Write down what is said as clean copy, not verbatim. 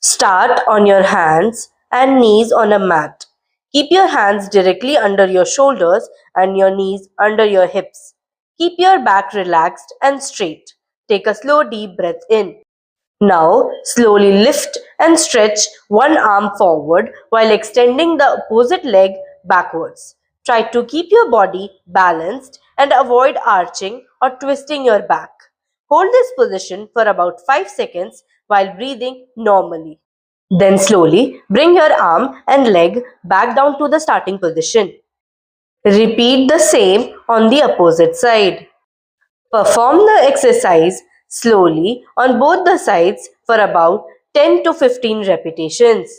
Start on your hands and knees on a mat. Keep your hands directly under your shoulders and your knees under your hips. Keep your back relaxed and straight. Take a slow deep breath in. Now, slowly lift and stretch one arm forward while extending the opposite leg backwards. Try to keep your body balanced and avoid arching or twisting your back. Hold this position for about 5 seconds while breathing normally. Then slowly bring your arm and leg back down to the starting position. Repeat the same on the opposite side. Perform the exercise slowly on both the sides for about 10 to 15 repetitions.